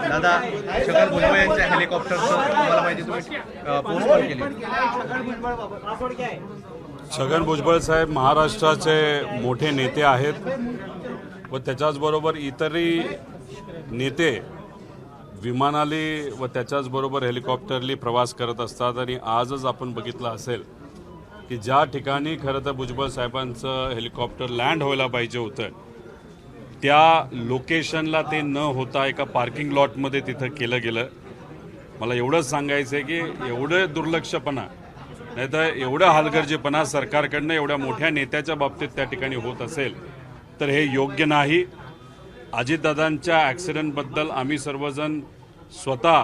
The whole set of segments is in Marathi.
दादा, छगन भुजबळ यांच्या हेलिकॉप्टरचं तुम्हाला माहिती, तुम्ही पोस्ट पण केली. छगन भुजबळ साहेब महाराष्ट्राचे मोठे नेते आहेत व त्याच्याचबरोबर इतरही नेते विमानाने व त्याच्याचबरोबर हेलिकॉप्टरली प्रवास करत असतात. आणि आजच आपण बघितलं असेल की ज्या ठिकाणी खरं तर भुजबळ साहेबांचं हेलिकॉप्टर लँड व्हायला पाहिजे होतं त्या लोकेशनला ते न होता एका पार्किंग लॉटमध्ये तिथं केलं गेलं. मला एवढंच सांगायचं आहे की एवढं दुर्लक्षपणा नाही तर एवढं हलगर्जीपणा सरकारकडनं एवढ्या मोठ्या नेत्याच्या बाबतीत त्या ठिकाणी होत असेल तर हे योग्य नाही. अजितदादांच्या ॲक्सिडेंटबद्दल आम्ही सर्वजण स्वतः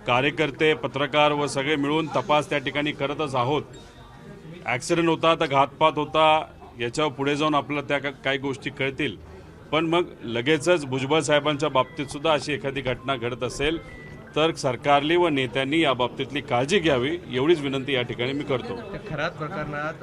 कार्यकर्ते, पत्रकार व सगळे मिळून तपास त्या ठिकाणी करतच आहोत. ॲक्सिडेंट होता तर घातपात होता याच्यावर पुढे जाऊन आपल्याला त्या काही गोष्टी कळतील. पण मग लगेचच भुजबळ साहेबांच्या बाबतीत सुद्धा अशी एखादी घटना घडत असेल तर सरकारली व नेत्यांनी या बाबतीतली काळजी घ्यावी एवढीच विनंती या ठिकाणी मी करतो. खरात प्रकरणात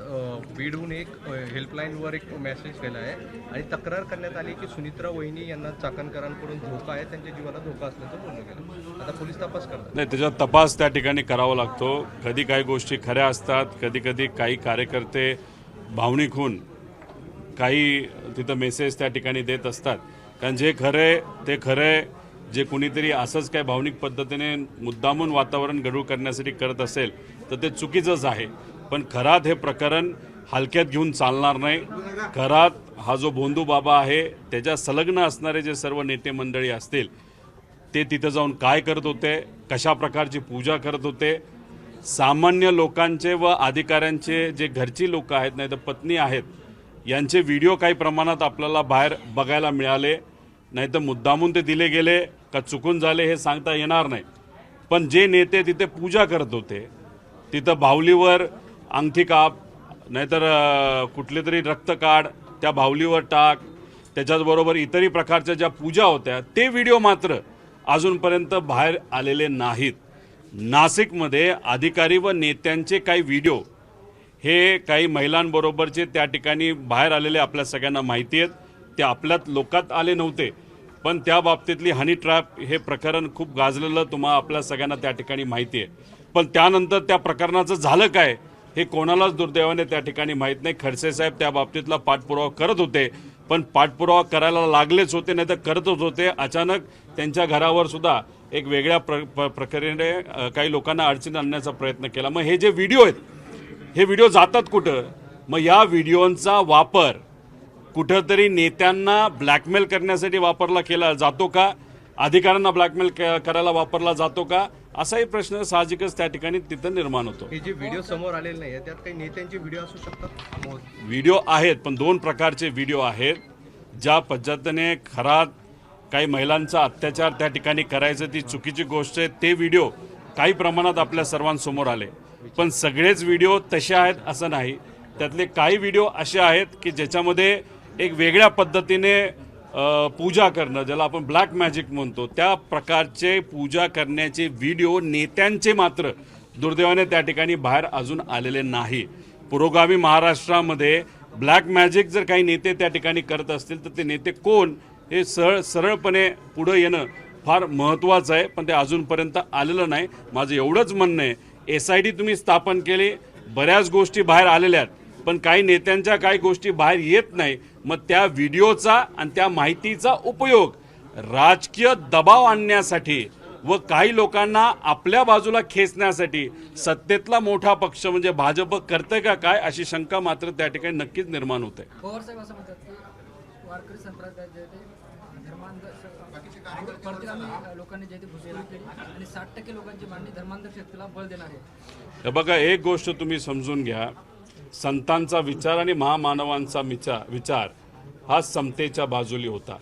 बीडहून एक हेल्पलाईनवर एक मेसेज केला आहे आणि तक्रार करण्यात आली की सुनित्रा वहिनी यांना चाकणकरांकडून धोका आहे, त्यांच्या जीवाला धोका असल्याचं बोललं गेलं. आता पोलीस तपास करतात. नाही, त्याचा तपास त्या ठिकाणी करावा लागतो. कधी काही गोष्टी खऱ्या असतात, कधी कधी काही कार्यकर्ते भावनिक होऊन काही तिथं मेसेज त्या ठिकाणी देत असतात. कारण जे खरे ते खरे, जे कुणीतरी असंच काय भावनिक पद्धतीने मुद्दामून वातावरण गढूळ करण्यासाठी करत असेल तर ते चुकीचंच आहे. पण खरात हे प्रकरण हलक्यात घेऊन चालणार नाही. खरात हा जो भोंदू बाबा आहे त्याच्या संलग्न असणारे जे सर्व नेते मंडळी असतील ते तिथं जाऊन काय करत होते, कशा प्रकारची पूजा करत होते, सामान्य लोकांचे व अधिकाऱ्यांचे जे घरची लोक आहेत नाही तर पत्नी आहेत यांचे व्हिडिओ काही प्रमाणात आपल्याला बाहेर बघायला मिळाले. नाही तर मुद्दामून ते दिले गेले का चुकून झाले हे सांगता येणार नाही. पण जे नेते तिथे पूजा करत होते, तिथं बाहुलीवर अंगठी काप नाहीतर कुठले तरी रक्त काढ, त्या बाहुलीवर टाक, त्याच्याचबरोबर इतरही प्रकारच्या ज्या पूजा होत्या ते व्हिडिओ मात्र अजूनपर्यंत बाहेर आलेले नाहीत. नाशिकमध्ये अधिकारी व नेत्यांचे काही व्हिडिओ हे काही महिलांबरोबरचे त्या ठिकाणी बाहेर आलेले आपल्या सगळ्यांना माहिती आहेत. ते आपल्यात लोकात आले नव्हते, पण त्या बाबतीतली हनी ट्रॅप हे प्रकरण खूप गाजलेलं तुम्हाला आपल्या सगळ्यांना त्या ठिकाणी माहिती आहे. पण त्यानंतर त्या प्रकरणाचं झालं काय हे कोणालाच दुर्दैवाने त्या ठिकाणी माहीत नाही. खडसे साहेब त्या बाबतीतला पाठपुरावा करत होते, पण पाठपुरावा करायला लागलेच होते, नाही तर करतच होते. अचानक त्यांच्या घरावर सुद्धा एक वेगळ्या प्रकारे काही लोकांना अडचण आणण्याचा प्रयत्न केला. मग हे जे व्हिडिओ आहेत हे व्हिडिओ जातात कुठं? मग या व्हिडिओंचा वापर कुठंतरी नेत्यांना ब्लॅकमेल करण्यासाठी वापरला केला जातो का? अधिकाऱ्यांना ब्लॅकमेल करायला वापरला जातो का? असाही प्रश्न साहजिकच त्या ठिकाणी तिथं निर्माण होतो. हे जे व्हिडिओ समोर आलेले नाही त्यात काही नेत्यांचे व्हिडिओ असू शकतात. व्हिडिओ आहेत, पण दोन प्रकारचे व्हिडिओ आहेत. ज्या पद्धतीने खरात काही महिलांचा अत्याचार त्या ठिकाणी करायचं ती चुकीची गोष्ट आहे, ते व्हिडिओ काही प्रमाणात आपल्या सर्वांसमोर आले. पण सगळेच व्हिडिओ तसे आहेत असं नाही. त्यातले काही व्हिडिओ असे आहेत की ज्याच्यामध्ये एक वेगळ्या पद्धतीने पूजा करणं, ज्याला आपण ब्लॅक मॅजिक म्हणतो, त्या प्रकारचे पूजा करण्याचे व्हिडिओ नेत्यांचे मात्र दुर्दैवाने त्या ठिकाणी बाहेर अजून आलेले नाही. पुरोगामी महाराष्ट्रामध्ये ब्लॅक मॅजिक जर काही नेते त्या ठिकाणी करत असतील तर ते नेते कोण हे सरळपणे पुढं येणं फार महत्त्वाचं आहे. पण ते अजूनपर्यंत आलेलं नाही. माझं एवढंच म्हणणं आहे, SIT तुम्ही स्थापन केली, बऱ्याच गोष्टी बाहेर आलेल्या आहेत, पण काही नेत्यांच्या काही गोष्टी बाहेर येत नाही. मग त्या व्हिडिओचा आणि त्या माहितीचा उपयोग राजकीय दबाव आणण्यासाठी व काही लोकांना आपल्या बाजूला खेचण्यासाठी सत्तेतला मोठा पक्ष म्हणजे भाजप करते का काय अशी शंका मात्र त्या ठिकाणी नक्कीच निर्माण होते. बघा, एक गोष्ट तुम्ही समजून घ्या, संतांचा विचार आणि महामानवांचा विचार हा समतेच्या बाजूली होता.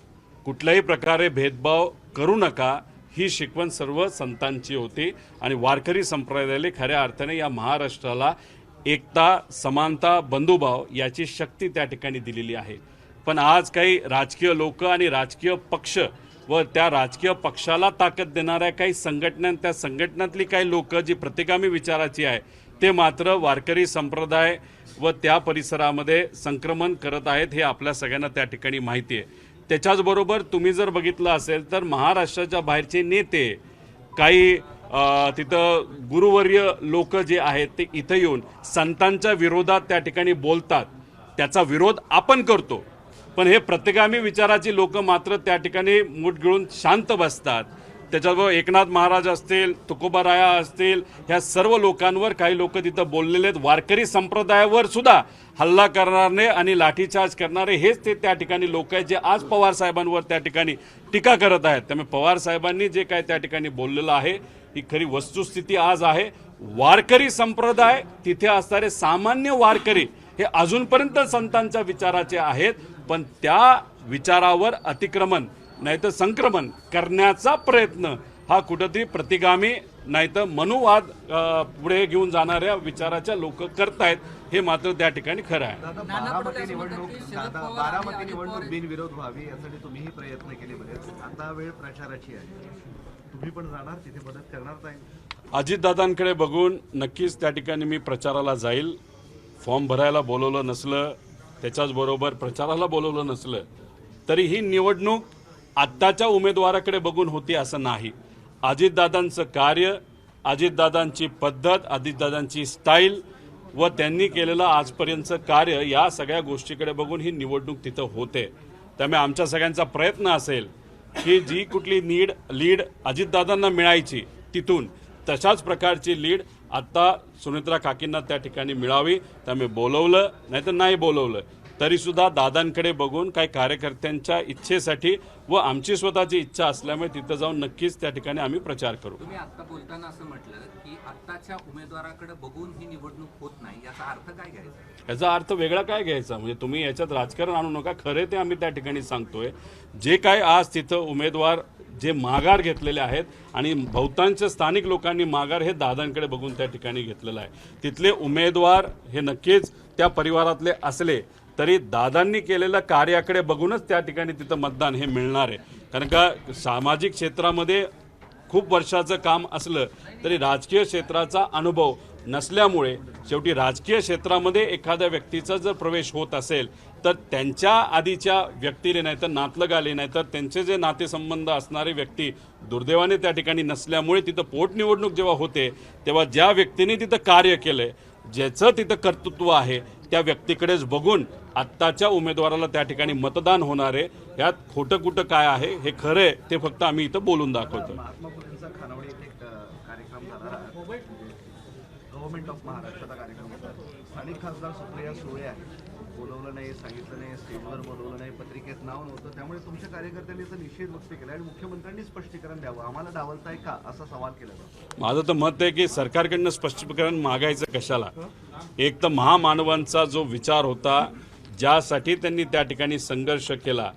कुठल्याही प्रकारे भेदभाव करू नका ही शिकवण सर्व संतांची होती. आणि वारकरी संप्रदायाला खऱ्या अर्थाने या महाराष्ट्राला एकता, समानता, बंधुभाव याची शक्ती त्या ठिकाणी दिलेली आहे. पण आज काही राजकीय लोक आणि राजकीय पक्ष व त्या राजकीय पक्षाला ताकद देणाऱ्या काही संघटना, त्या संघटनातली काही लोक जी प्रतिगामी विचाराची आहे ते मात्र वारकरी संप्रदाय व त्या परिसरामध्ये संक्रमण करत आहेत हे आपल्या सगळ्यांना त्या ठिकाणी माहिती आहे. त्याच्याचबरोबर तुम्ही जर बघितलं असेल तर महाराष्ट्राच्या बाहेरचे नेते काही तिथं गुरुवर्य लोक जे आहेत ते इथं येऊन संतांच्या विरोधात त्या ठिकाणी बोलतात. त्याचा विरोध आपण करतो, पण हे प्रतिगामी विचाराची लोक मात्र त्या ठिकाणी मूठ गिळून शांत बसतात. त्याच्याबरोबर एकनाथ महाराज असतील, तुकोबाराया असतील, ह्या सर्व लोकांवर काही लोक तिथं बोललेले आहेत. वारकरी संप्रदायावर सुद्धा हल्ला करणारे आणि लाठीचार्ज करणारे हेच ते त्या ठिकाणी लोक आहेत जे आज पवार साहेबांवर त्या ठिकाणी टीका करत आहेत. त्यामुळे पवार साहेबांनी जे काय त्या ठिकाणी बोललेलं आहे ही खरी वस्तुस्थिती आज आहे. वारकरी संप्रदाय तिथे असणारे सामान्य वारकरी हे अजूनपर्यंत संतांच्या विचाराचे आहेत, पण त्या विचारावर अतिक्रमण नाहीतर संक्रमण करण्याचा प्रयत्न हा कुठेतरी प्रतिगामी नाहीतर मनुवाद पुढे घेऊन जाणाऱ्या विचाराच्या लोक करतायत हे मात्र त्या ठिकाणी खरं आहे. बारामती निवडणूक बिनविरोध व्हावी यासाठी तुम्हीही प्रयत्न केले बरेच. आता वेळ प्रचाराची आहे, तुम्ही पण जाणार तिथे मदत करणार नाही? अजितदादांकडे बघून नक्कीच त्या ठिकाणी मी प्रचाराला जाईल. फॉर्म भरायला बोलवलं नसलं, त्याच्याचबरोबर प्रचाराला बोलवलं नसलं तरी ही निवडणूक आत्ताच्या उमेदवाराकडे बघून होती असं नाही. अजितदादांचं कार्य, अजितदादांची पद्धत, अजितदादांची स्टाईल व त्यांनी केलेलं आजपर्यंतचं कार्य या सगळ्या गोष्टीकडे बघून ही निवडणूक तिथं होते. त्यामुळे आमच्या सगळ्यांचा प्रयत्न असेल की जी कुठली लीड अजितदादांना मिळायची तिथून तशाच प्रकारची लीड आत्ता सुनेत्रा काकींना त्या ठिकाणी मिळावी. त्यामुळे बोलवलं नाहीतर नाही बोलवलं तरीसुद्धा दादांकडे बघून काही कार्यकर्त्यांच्या इच्छेसाठी व आमची स्वतःची इच्छा असल्यामुळे तिथं जाऊन नक्कीच त्या ठिकाणी आम्ही प्रचार करू. तुम्ही आता बोलताना असं म्हटलं की आत्ताच्या उमेदवाराकडे बघून ही निवडणूक होत नाही, याचा अर्थ काय घ्यायचा? याचा अर्थ वेगळा काय घ्यायचा? म्हणजे तुम्ही याच्यात राजकारण आणू नका. खरे ते आम्ही त्या ठिकाणी सांगतोय. जे काय आज तिथं उमेदवार जे माघार घेतलेले आहेत आणि बहुतांश स्थानिक लोकांनी माघार हे दादांकडे बघून त्या ठिकाणी घेतलेलं आहे. तिथले उमेदवार हे नक्कीच त्या परिवारातले असले तरी दादांनी केलेल्या कार्याकडे बघूनच त्या ठिकाणी तिथं मतदान हे मिळणार आहे. कारण का सामाजिक क्षेत्रामध्ये खूप वर्षाचं काम असलं तरी राजकीय क्षेत्राचा अनुभव नसल्यामुळे शेवटी राजकीय क्षेत्रामध्ये एखाद्या व्यक्तीचा जर प्रवेश होत असेल तर त्यांच्या आधीच्या व्यक्तीने नाहीतर नातलग आले नाहीतर त्यांचे जे नातेसंबंध असणारे व्यक्ती दुर्दैवाने त्या ठिकाणी नसल्यामुळे तिथं पोटनिवडणूक जेव्हा होते तेव्हा ज्या व्यक्तीने तिथं कार्य केलंय, ज्याचं तिथं कर्तृत्व आहे त्या व्यक्तीकडेच बघून आत्ताच्या उमेदवाराला त्या ठिकाणी मतदान होणार आहे. यात खोटं कुठं काय आहे हे खरं आहे ते फक्त आम्ही इथं बोलून दाखवतो. महात्मा फुलेंचा खानावळी येथे एक कार्यक्रम झाला, गव्हर्नमेंट ऑफ महाराष्ट्राचा कार्यक्रम होता. स्थानिक खासदार सुप्रिया सुळे आहे, बोलवलं नाही, सांगितलं नाही, स्टेजवर बोलवलं नाही, पत्रिकेत नाव नव्हतं, त्यामुळे तुमच्या कार्यकर्त्यांनी याचा निषेध व्यक्त केला आणि मुख्यमंत्र्यांनी स्पष्टीकरण द्यावं, आम्हाला डावलताय का असा सवाल केला जातो. माझं तर मत आहे की सरकारकडनं स्पष्टीकरण मागायचं कशाला. एक तर महामानवांचा जो विचार होता, ज्यासाठी त्यांनी त्या ठिकाणी संघर्ष केला,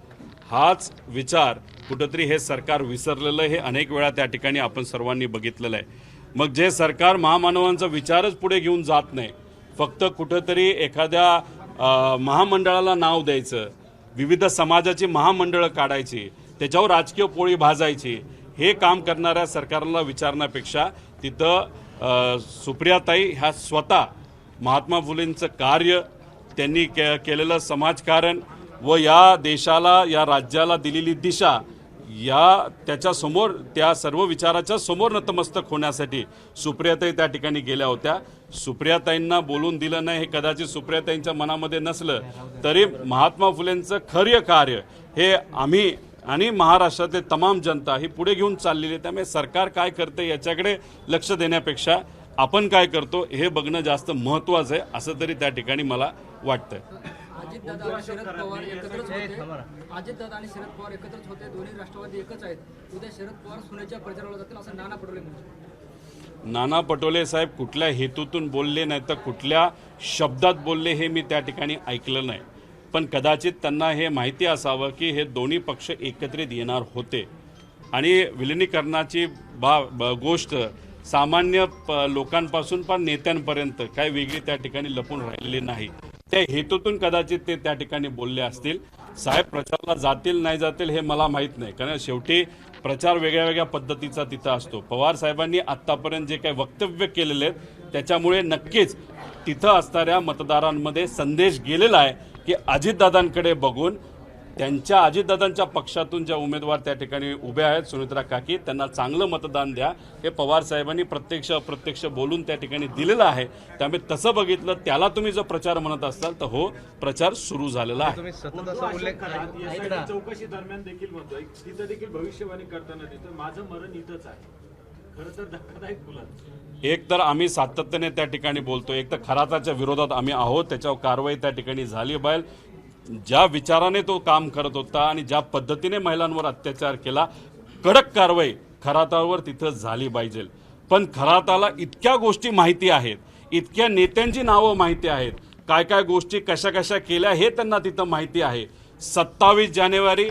हाच विचार कुठंतरी हे सरकार विसरलेलं हे अनेक वेळा त्या ठिकाणी आपण सर्वांनी बघितलेलं आहे. मग जे सरकार महामानवांचा विचारच पुढे घेऊन जात नाही, फक्त कुठंतरी एखाद्या महामंडळाला नाव द्यायचं, विविध समाजाची महामंडळं काढायची, त्याच्यावर राजकीय पोळी भाजायची, हे काम करणाऱ्या सरकारला विचारण्यापेक्षा तिथं सुप्रियाताई ह्या स्वतः महात्मा फुलेंचं कार्य, त्यांनी केलेलं समाजकारण व या देशाला या राज्याला दिलेली दिशा या त्याच्यासमोर त्या सर्व विचाराच्या समोर नतमस्तक होण्यासाठी सुप्रियाताई त्या ठिकाणी गेल्या होत्या. सुप्रियाताईंना बोलून दिलं नाही हे कदाचित सुप्रियाताईंच्या मनामध्ये नसलं तरी महात्मा फुलेंचं खरं कार्य हे आम्ही आणि महाराष्ट्रातले तमाम जनता ही पुढे घेऊन चाललेली आहे. त्यामुळे सरकार काय करते याच्याकडे लक्ष देण्यापेक्षा आपण काय करतो हे बघणं जास्त महत्त्वाचं आहे असं तरी त्या ठिकाणी मला वाटतंय. अजितदादा आणि शरद पवार एकत्रच होते, दोन्ही राष्ट्रवादी एकच आहेत. उद्या शरद पवार सुनेच्या प्रचाराला जातील असं नाना पटोले म्हणतात. नाना पटोले साहेब कुठल्या हेतूतून बोलले नाही तर कुठल्या शब्दात बोलले हे मी त्या ठिकाणी ऐकलं नाही, पण कदाचित त्यांना हे माहिती असावं की हे दोन्ही पक्ष एकत्रित येणार होते आणि विलिनीकरणाची गोष्ट सामान्य लोकांपासून पण नेत्यांपर्यंत काही वेगळी त्या ठिकाणी लपून राहिलेली नाही. त्या हेतूतून कदाचित ते त्या ठिकाणी बोलले असतील. साहेब प्रचाराला जातील नाही जातील हे मला माहीत नाही, कारण शेवटी प्रचार वेगळ्या वेगळ्या पद्धतीचा तिथं असतो. पवार साहेबांनी आत्तापर्यंत जे काही वक्तव्य केलेले आहेत त्याच्यामुळे नक्कीच तिथं असणाऱ्या मतदारांमध्ये संदेश गेलेला आहे की अजितदादांकडे बघून त्यांच्या अजितदादांच्या पक्षातून ज्या उमेदवार त्या ठिकाणी उभे आहेत सुनित्रा काकी, त्यांना चांगलं मतदान द्या हे पवार साहेबांनी प्रत्यक्ष अप्रत्यक्ष बोलून त्या ठिकाणी दिलेलं आहे. त्यामुळे तसं बघितलं त्याला तुम्ही जर प्रचार म्हणत असाल तर हो, प्रचार सुरू झालेला आहे. तुम्ही सतत असा उल्लेख चौकशी दरम्यान देखील म्हणतोय, तिथं देखील भविष्यवाणी करताना तिथं माझं मरण इथंच आहे. खरं तर धक्कादायक मुलं. एक तर आम्ही सातत्याने त्या ठिकाणी बोलतो, एक तर खराताच्या विरोधात आम्ही आहोत, त्याच्यावर कारवाई त्या ठिकाणी झाली पाहिजे. ज्या विचाराने तो काम करत होता आणि ज्या पद्धतीने महिलांवर अत्याचार केला, कडक कारवाई खरातावर तिथं झाली पाहिजे. पण खराताला इतक्या गोष्टी माहिती आहेत, इतक्या नेत्यांची नावं माहिती आहेत, काय काय गोष्टी कशा कशा केल्या हे त्यांना तिथं माहिती आहे. 27 जानेवारी,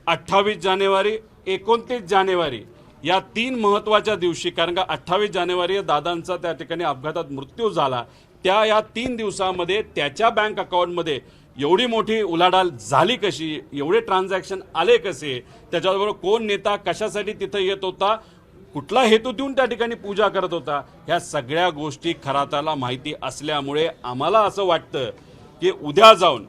28 जानेवारी, 29 जानेवारी या 3 महत्त्वाच्या दिवशी, कारण का 28 जानेवारी दादांचा त्या ठिकाणी अपघातात मृत्यू झाला, या 3 दिवसामध्ये त्याच्या बँक अकाउंटमध्ये एवढी मोठी उलाढाल झाली कशी, एवढे ट्रान्झॅक्शन आले कसे, त्याच्याबरोबर कोण नेता कशासाठी तिथं येत होता, कुठला हेतू देऊन त्या ठिकाणी पूजा करत होता, ह्या सगळ्या गोष्टी खराताला माहिती असल्यामुळे आम्हाला असं वाटतं की उद्या जाऊन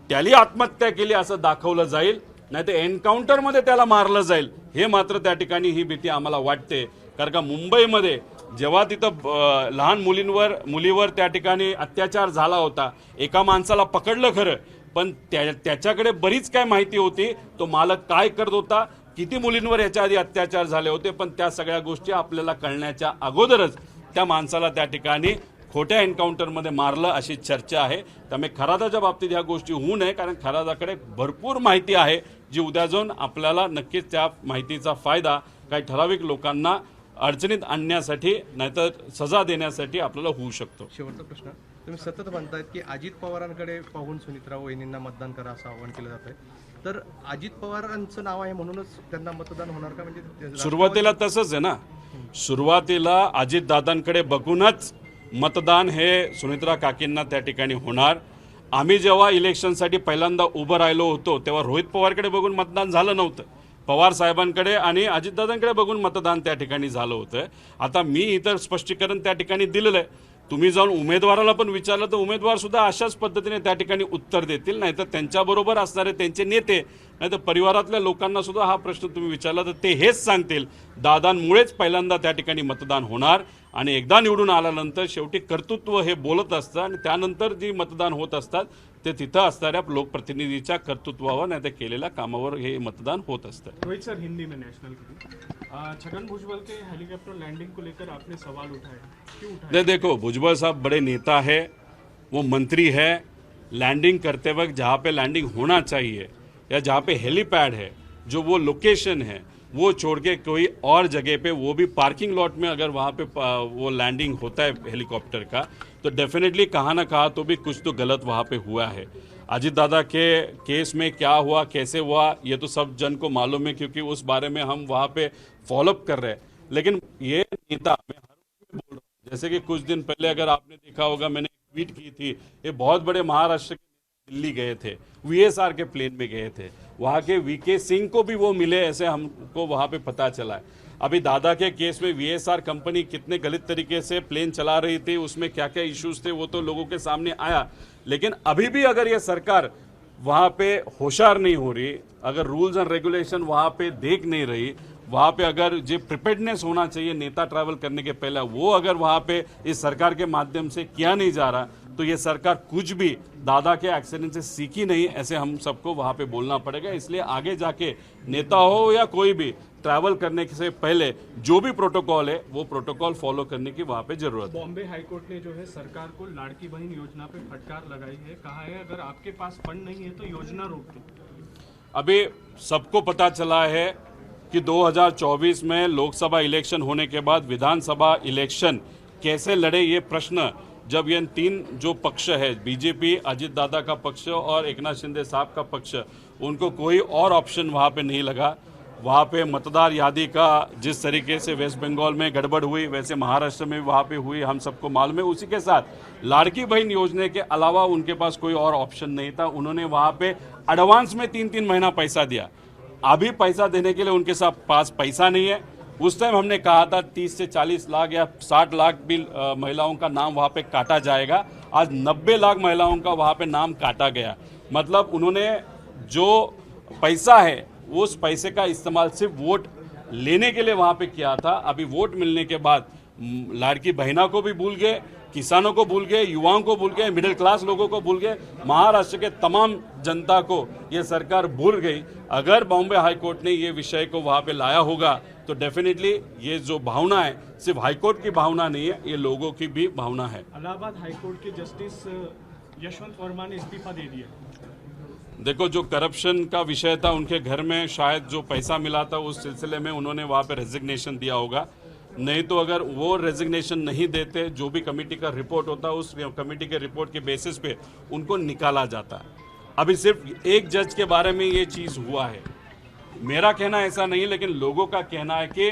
त्याला आत्महत्या केली असं दाखवलं जाईल, नाही तर एन्काउंटरमध्ये त्याला मारलं जाईल, हे मात्र त्या ठिकाणी ही भीती आम्हाला वाटते. कारण का मुंबईमध्ये जेव्हा तिथं लहान मुलीवर त्या ठिकाणी अत्याचार झाला होता, एका माणसाला पकडलं खरं, पण त्याच्याकडे बरीच काय माहिती होती, तो मालक काय करत होता, किती मुलींवर याच्या आधी अत्याचार झाले होते, पण त्या सगळ्या गोष्टी आपल्याला कळण्याच्या अगोदरच त्या माणसाला त्या ठिकाणी खोट्या एन्काउंटरमध्ये मारलं अशी चर्चा आहे. त्यामुळे खराताच्या बाबतीत ह्या गोष्टी होऊ नये, कारण खराताकडे भरपूर माहिती आहे जी उद्या जाऊन आपल्याला नक्कीच त्या माहितीचा फायदा काही ठराविक लोकांना अडचणीत आणण्यासाठी नाहीतर सजा देण्यासाठी आपल्याला होऊ शकतो. शेवटचा प्रश्न, तुम्ही सतत म्हणतायत की अजित पवारांकडे पाहून सुनित्रा वहिनींना मतदान करा असं आवाहन केलं जात आहे, तर अजित पवारांचं नाव आहे म्हणूनच त्यांना मतदान होणार का? म्हणजे सुरुवातीला तसंच आहे ना, सुरुवातीला अजितदादांकडे बघूनच मतदान हे सुनित्रा काकींना त्या ठिकाणी होणार. आम्ही जेव्हा इलेक्शनसाठी पहिल्यांदा उभं राहिलो होतो तेव्हा रोहित पवारकडे बघून मतदान झालं नव्हतं, पवार साहेबांकडे आणि अजितदादांकडे बघून मतदान त्या ठिकाणी झालं होतं. आता मी इतर स्पष्टीकरण त्या ठिकाणी दिलेलं आहे. तुम्ही जाऊन उमेदवाराला पण विचारलं तर उमेदवार सुद्धा अशाच पद्धतीने त्या ठिकाणी उत्तर देतील, नाहीतर त्यांच्याबरोबर असणारे त्यांचे नेते नाहीतर परिवारातल्या लोकांना सुद्धा हा प्रश्न तुम्ही विचारला तर ते हेच सांगतील, दादांमुळेच पहिल्यांदा त्या ठिकाणी मतदान होणार आणि एकदा निवडून आल्यानंतर शेवटी कर्तृत्व हे बोलत असतं आणि त्यानंतर जी मतदान होत असतात ते तिथं असणाऱ्या लोकप्रतिनिधीच्या कर्तृत्वावर नाही तर केलेल्या कामावर हे मतदान होत असतं. रोहित सर, हिंदी में नेशनल के लिए छगन भुजबल के हेलीकॉप्टर लैंडिंग को लेकर आपने सवाल उठाए, क्यों उठाए? देखो भुजबल साहब बड़े नेता है, वो मंत्री है, लैंडिंग करते वक्त जहाँ पे लैंडिंग होना चाहिए या जहाँ पे हेलीपैड है जो वो लोकेशन है वो छोड़ के कोई और जगह पे, वो भी पार्किंग लॉट में अगर वहाँ पे वो लैंडिंग होता है हेलीकॉप्टर का, तो डेफिनेटली कहाँ ना कहाँ तो भी कुछ तो गलत वहाँ पे हुआ है. अजित दादा के केस में क्या हुआ, कैसे हुआ, ये तो सब जन को मालूम है क्योंकि उस बारे में हम वहाँ पे फॉलोअप कर रहे हैं. लेकिन ये नेता, मैं हर वक्त बोल रहा हूँ, जैसे कि कुछ दिन पहले अगर आपने देखा होगा मैंने ट्वीट की थी, ये बहुत बड़े महाराष्ट्र के दिल्ली गए थे, VSR के प्लेन में गए थे, वहाँ के VK सिंह को भी वो मिले ऐसे हमको वहाँ पे पता चला है. अभी दादा के केस में VSR कंपनी कितने गलत तरीके से प्लेन चला रही थी, उसमें क्या क्या इश्यूज थे वो तो लोगों के सामने आया. लेकिन अभी भी अगर ये सरकार वहाँ पे होशियार नहीं हो रही, अगर रूल्स एंड रेगुलेशन वहाँ पे देख नहीं रही, वहाँ पे अगर जो प्रिपेयर्डनेस होना चाहिए नेता ट्रैवल करने के पहले वो अगर वहाँ पे इस सरकार के माध्यम से किया नहीं जा रहा, तो ये सरकार कुछ भी दादा के एक्सीडेंट से सीखी नहीं, ऐसे हम सबको वहाँ पे बोलना पड़ेगा. इसलिए आगे जाके नेता हो या कोई भी ट्रैवल करने से पहले जो भी प्रोटोकॉल है वो प्रोटोकॉल फॉलो करने की वहाँ पे जरूरत है. बॉम्बे हाईकोर्ट ने जो है सरकार को लाड़की बहन योजना पे फटकार लगाई है, कहा है अगर आपके पास फंड नहीं है तो योजना रोक दो. अभी सबको पता चला है कि 2024 में लोकसभा इलेक्शन होने के बाद विधानसभा इलेक्शन कैसे लड़े, ये प्रश्न जब ये 3 जो पक्ष है, बीजेपी, अजित दादा का पक्ष और एकनाथ शिंदे साहब का पक्ष, उनको कोई और ऑप्शन वहाँ पे नहीं लगा. वहाँ पे मतदार यादी का जिस तरीके से वेस्ट बंगाल में गड़बड़ हुई वैसे महाराष्ट्र में भी वहाँ पे हुई, हम सबको मालूम है। उसी के साथ लाड़की बहन योजना के अलावा उनके पास कोई और ऑप्शन नहीं था। उन्होंने वहाँ पे एडवांस में 3-3 महीना पैसा दिया। अभी पैसा देने के लिए उनके पास पैसा नहीं है। उस टाइम हमने कहा था 30 से 40 लाख या 60 लाख भी महिलाओं का नाम वहाँ पे काटा जाएगा। आज 90 लाख महिलाओं का वहाँ पे नाम काटा गया। मतलब उन्होंने जो पैसा है उस पैसे का इस्तेमाल सिर्फ वोट लेने के लिए वहाँ पे किया था। अभी वोट मिलने के बाद लाड़की बहना को भी भूल गए, किसानों को भूल गए, युवाओं को भूल गए, मिडिल क्लास लोगों को भूल गए, महाराष्ट्र के तमाम जनता को ये सरकार भूल गई। अगर बॉम्बे हाई कोर्ट ने ये विषय को वहाँ पे लाया होगा तो डेफिनेटली ये जो भावना है सिर्फ हाईकोर्ट की भावना नहीं है, ये लोगों की भी भावना है। इलाहाबाद हाईकोर्ट के जस्टिस यशवंत वर्मा ने इस्तीफा दे दिया। देखो, जो करप्शन का विषय था उनके घर में शायद जो पैसा मिला था उस सिलसिले में उन्होंने वहाँ पे रेजिग्नेशन दिया होगा। नहीं तो अगर वो रेजिग्नेशन नहीं देते, जो भी कमेटी का रिपोर्ट होता उस कमेटी के रिपोर्ट के बेसिस पे उनको निकाला जाता। अभी सिर्फ एक जज के बारे में ये चीज़ हुआ है। मेरा कहना ऐसा नहीं, लेकिन लोगों का कहना है कि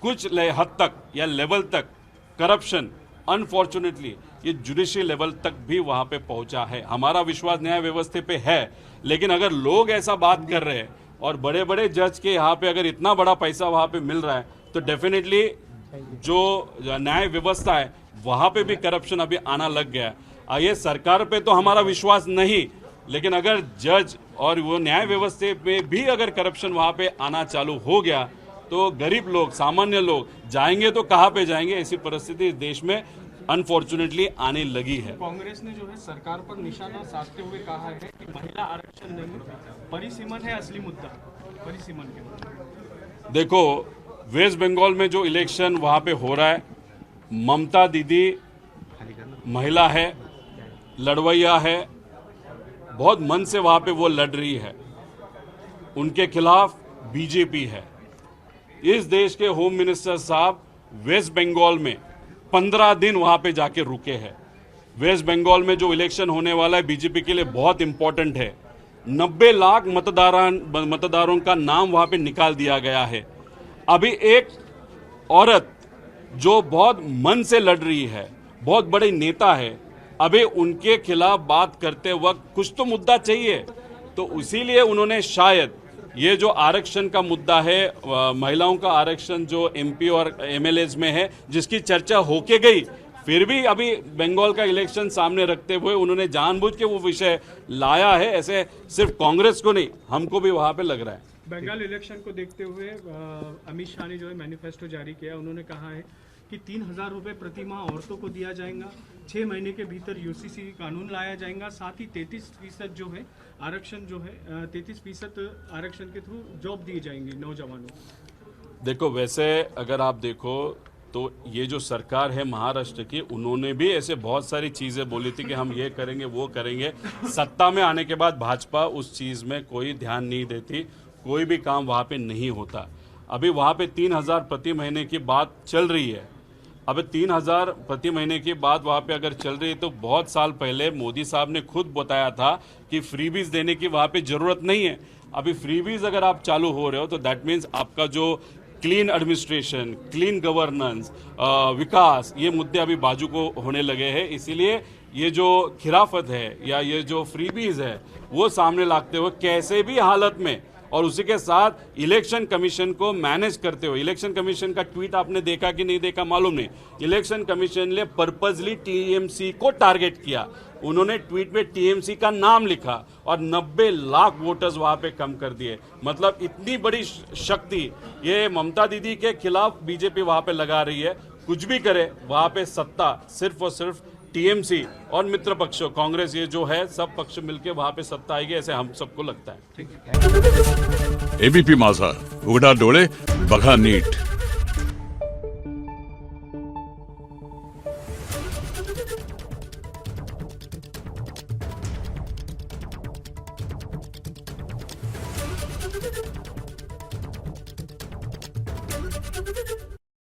कुछ हद तक या लेवल तक करप्शन अनफॉर्चुनेटली ये जुडिशियल लेवल तक भी वहाँ पे पहुँचा है। हमारा विश्वास न्याय व्यवस्था पे है, लेकिन अगर लोग ऐसा बात कर रहे हैं और बड़े बड़े जज के यहाँ पे अगर इतना बड़ा पैसा वहाँ पे मिल रहा है तो डेफिनेटली जो न्याय व्यवस्था है वहाँ पे भी करप्शन अभी आना लग गया। ये सरकार पे तो हमारा विश्वास नहीं, लेकिन अगर जज और वो न्याय व्यवस्था पे भी अगर करप्शन वहाँ पे आना चालू हो गया तो गरीब लोग, सामान्य लोग जाएंगे तो कहाँ पे जाएंगे। ऐसी परिस्थिति इस देश में अनफॉर्चुनेटली आने लगी है। कांग्रेस ने जो है सरकार पर निशाना साधते हुए कहा है कि महिला आरक्षण नहीं, परिसीमन है असली मुद्दा। परिसीमन के मुद्दा देखो, वेस्ट बंगाल में जो इलेक्शन वहाँ पे हो रहा है, ममता दीदी महिला है, लड़वैया है, बहुत मन से वहाँ पे वो लड़ रही है। उनके खिलाफ बीजेपी है। इस देश के होम मिनिस्टर साहब वेस्ट बंगाल में 15 दिन वहाँ पे जाके रुके हैं। वेस्ट बंगाल में जो इलेक्शन होने वाला है बीजेपी के लिए बहुत इंपॉर्टेंट है। 90 लाख मतदारों का नाम वहाँ पे निकाल दिया गया है। अभी एक औरत जो बहुत मन से लड़ रही है, बहुत बड़े नेता है, अभी उनके खिलाफ बात करते वक्त कुछ तो मुद्दा चाहिए। तो इसीलिए उन्होंने शायद ये जो आरक्षण का मुद्दा है, महिलाओं का आरक्षण जो एमपी और एमएलएज में है, जिसकी चर्चा होके गई, फिर भी अभी बंगाल का इलेक्शन सामने रखते हुए उन्होंने जानबूझ के वो विषय लाया है। ऐसे सिर्फ कांग्रेस को नहीं, हमको भी वहां पे लग रहा है। बंगाल इलेक्शन को देखते हुए अमित शाह ने जो है मैनिफेस्टो जारी किया। उन्होंने कहा है कि 3,000 रुपये प्रति माह औरतों को दिया जाएगा, 6 महीने के भीतर यूसीसी कानून लाया जाएगा, साथ ही 33% जो है आरक्षण जो है 33% आरक्षण के थ्रू जॉब दिए जाएंगे नौजवानों को। देखो, वैसे अगर आप देखो तो ये जो सरकार है महाराष्ट्र की, उन्होंने भी ऐसे बहुत सारी चीज़ें बोली थी कि हम ये करेंगे वो करेंगे। सत्ता में आने के बाद भाजपा उस चीज़ में कोई ध्यान नहीं देती, कोई भी काम वहाँ पे नहीं होता। अभी वहाँ पे 3,000 प्रति महीने की बात चल रही है। अब 3,000 प्रति महीने की बात वहाँ पे अगर चल रही है तो बहुत साल पहले मोदी साहब ने खुद बताया था कि फ्रीबीज देने की वहाँ पे ज़रूरत नहीं है। अभी फ्रीबीज अगर आप चालू हो रहे हो तो दैट मीन्स आपका जो क्लीन एडमिनिस्ट्रेशन, क्लीन गवर्नेंस, विकास, ये मुद्दे अभी बाजू को होने लगे हैं। इसीलिए ये जो खिलाफत है या ये जो फ्रीबीज है वो सामने लाते हुए कैसे भी हालत में, और उसी के साथ इलेक्शन कमीशन को मैनेज करते हुए, इलेक्शन कमीशन का ट्वीट आपने देखा कि नहीं देखा मालूम नहीं, इलेक्शन कमीशन ने पर्पजली टीएमसी को टारगेट किया। उन्होंने ट्वीट में टीएमसी का नाम लिखा और 90 लाख वोटर्स वहां पे कम कर दिए। मतलब इतनी बड़ी शक्ति ये ममता दीदी के खिलाफ बीजेपी वहां पे लगा रही है। कुछ भी करे वहां पे सत्ता सिर्फ और सिर्फ टीएमसी और मित्र पक्ष कांग्रेस, ये जो है सब पक्ष मिलके वहां पे सत्ता आएगी, ऐसे हम सबको लगता है। एबीपी माझा, उघडा डोळे बघा नीट।